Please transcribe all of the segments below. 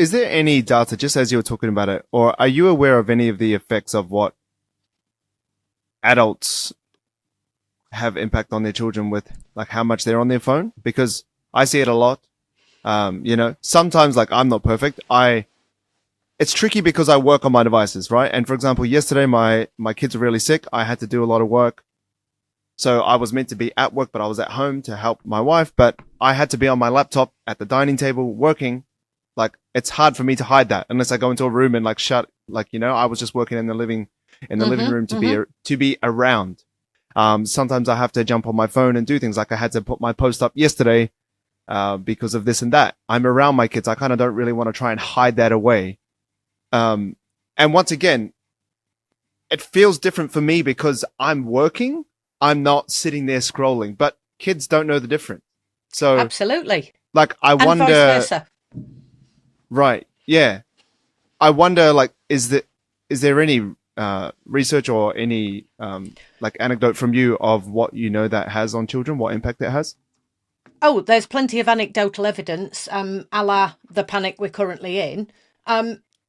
is there any data, just as you were talking about it, or are you aware of any of the effects of what adults have impact on their children with like how much they're on their phone? Because I see it a lot. Sometimes like I'm not perfect. It's tricky because I work on my devices, right? And for example, yesterday my kids were really sick. I had to do a lot of work. So I was meant to be at work, but I was at home to help my wife, but I had to be on my laptop at the dining table working. Like it's hard for me to hide that unless I go into a room and like shut, like, I was just working in the living room to be around. Sometimes I have to jump on my phone and do things like I had to put my post up yesterday, because of this and that. I'm around my kids. I kind of don't really want to try and hide that away. And once again, it feels different for me because I'm working. I'm not sitting there scrolling, but kids don't know the difference. So Absolutely. like, I And wonder, vice versa. right. Yeah. I wonder, like, is there any, research or any, like anecdote from you of what that has on children, what impact it has? Oh, there's plenty of anecdotal evidence, a la the panic we're currently in.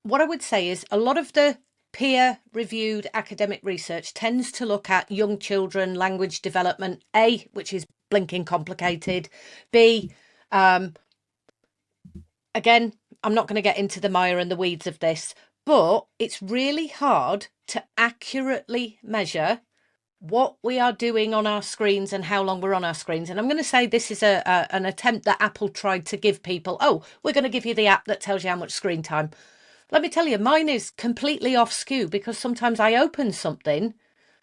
What I would say is a lot of the peer reviewed academic research tends to look at young children, language development, A, which is blinking complicated, B, um, again, I'm not going to get into the mire and the weeds of this, but it's really hard to accurately measure what we are doing on our screens and how long we're on our screens. And I'm going to say this is an attempt that Apple tried to give people. Oh, we're going to give you the app that tells you how much screen time. Let me tell you, mine is completely off skew because sometimes I open something.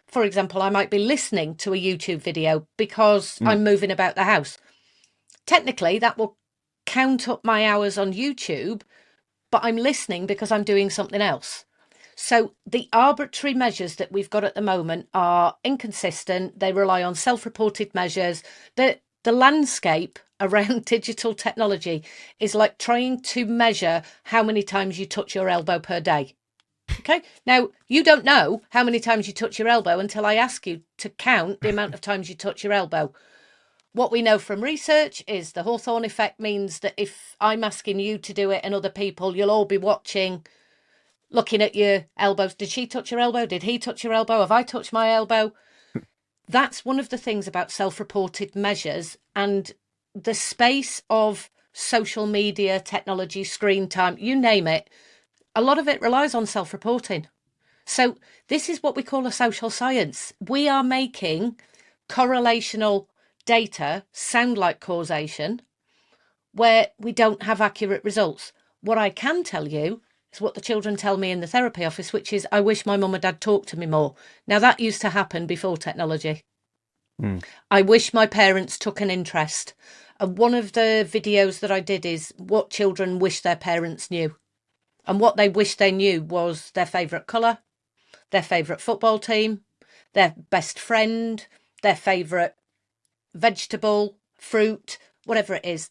For example, I might be listening to a YouTube video because Mm. I'm moving about the house. Technically, that will count up my hours on YouTube, but I'm listening because I'm doing something else. So the arbitrary measures that we've got at the moment are inconsistent. They rely on self-reported measures. The landscape around digital technology is like trying to measure how many times you touch your elbow per day. Okay. Now, you don't know how many times you touch your elbow until I ask you to count the amount of times you touch your elbow. What we know from research is the Hawthorne effect means that if I'm asking you to do it and other people, you'll all be watching, looking at your elbows. Did she touch your elbow? Did he touch your elbow? Have I touched my elbow? That's one of the things about self-reported measures and the space of social media, technology, screen time, you name it. A lot of it relies on self-reporting. So this is what we call a social science. We are making correlational data sound like causation where we don't have accurate results. What I can tell you is what the children tell me in the therapy office, which is, I wish my mum and dad talked to me more. Now, that used to happen before technology. Mm. I wish my parents took an interest. And one of the videos that I did is what children wish their parents knew. And what they wish they knew was their favourite colour, their favourite football team, their best friend, their favourite vegetable, fruit, whatever it is.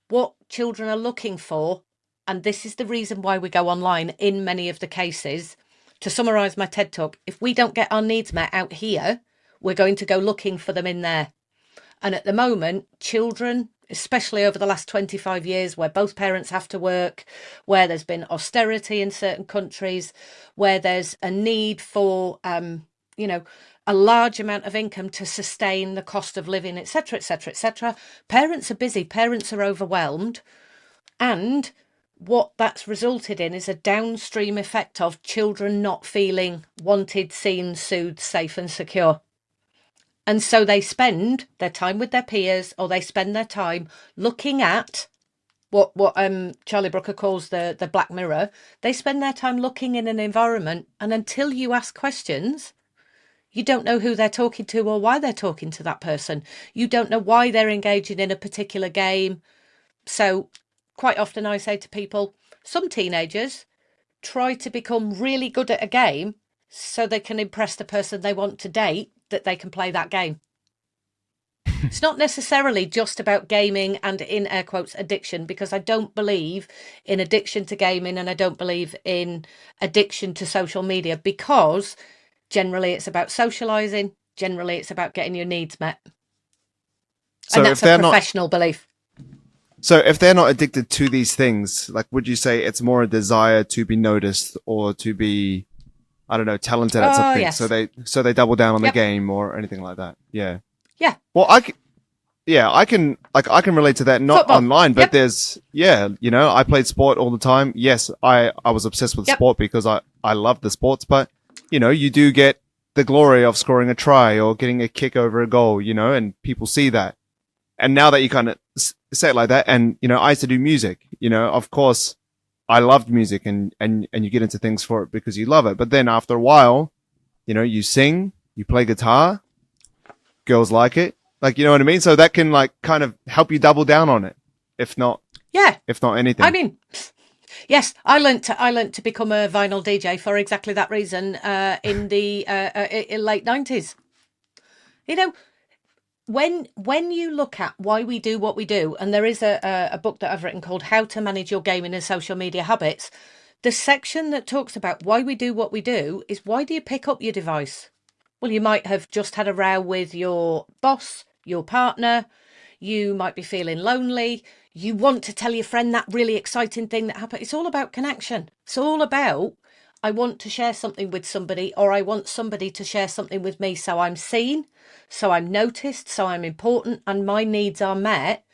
What children are looking for, and this is the reason why we go online in many of the cases. To summarise my TED talk, if we don't get our needs met out here, we're going to go looking for them in there. And at the moment, children, especially over the last 25 years, where both parents have to work, where there's been austerity in certain countries, where there's a need for, a large amount of income to sustain the cost of living, etc., etc., etc. Parents are busy, parents are overwhelmed, and what that's resulted in is a downstream effect of children not feeling wanted, seen, soothed, safe, and secure. And so they spend their time with their peers, or they spend their time looking at what Charlie Brooker calls the black mirror. They spend their time looking in an environment, and until you ask questions, you don't know who they're talking to or why they're talking to that person. You don't know why they're engaging in a particular game. So quite often I say to people, some teenagers try to become really good at a game so they can impress the person they want to date that they can play that game. It's not necessarily just about gaming and, in air quotes, addiction, because I don't believe in addiction to gaming and I don't believe in addiction to social media, because generally it's about socializing, generally it's about getting your needs met. And So if that's a they're not professional belief. So if they're not addicted to these things, like, would you say it's more a desire to be noticed or to be, I don't know, talented at Oh, something? yes. So they double down on the Yep. game or anything like that. Yeah. Yeah. Well, yeah, I can relate to that. Not Football. online, but Yep. there's, yeah, you know, I played sport all the time. Yes, I was obsessed with Yep. sport because I love the sports, but you know, you do get the glory of scoring a try or getting a kick over a goal, you know, and people see that. And now that you kind of say it like that, and you know, I used to do music, you know, of course, I loved music, and you get into things for it because you love it. But then after a while, you know, you sing, you play guitar, girls like it, like, you know what I mean. So that can like kind of help you double down on it, Yeah. if not anything. I mean, yes, I learnt to become a vinyl DJ for exactly that reason in the late 90s. You know, when you look at why we do what we do, and there is a book that I've written called How to Manage Your Gaming and Social Media Habits, the section that talks about why we do what we do is, why do you pick up your device? Well, you might have just had a row with your boss, your partner, you might be feeling lonely, you want to tell your friend that really exciting thing that happened. It's all about connection. It's all about, I want to share something with somebody, or I want somebody to share something with me, so I'm seen, so I'm noticed, so I'm important, and my needs are met,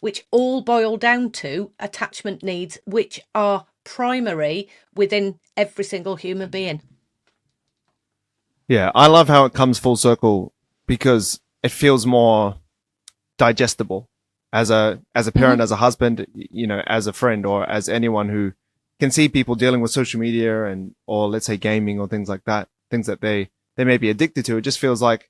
which all boil down to attachment needs, which are primary within every single human being. Yeah, I love how it comes full circle because it feels more digestible as a parent, as a husband, you know, as a friend, or as anyone who can see people dealing with social media and, or let's say gaming or things like that, things that they may be addicted to. It just feels like,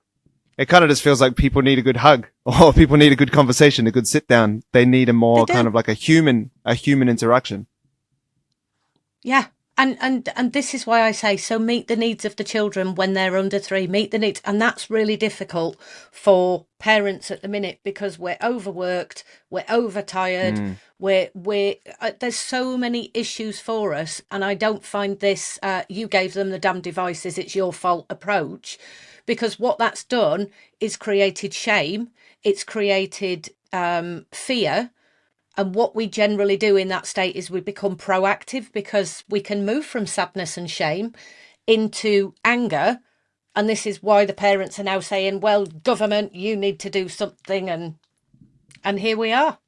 it kind of just feels like people need a good hug or people need a good conversation, a good sit down. They need a more kind of like a human interaction. Yeah. And this is why I say, so meet the needs of the children when they're under 3, meet the needs. And that's really difficult for parents at the minute because we're overworked, we're overtired, we're there's so many issues for us. And I don't find this, you gave them the damn devices, it's your fault approach, because what that's done is created shame. It's created fear. And what we generally do in that state is we become proactive, because we can move from sadness and shame into anger. And this is why the parents are now saying, well, government, you need to do something. And here we are.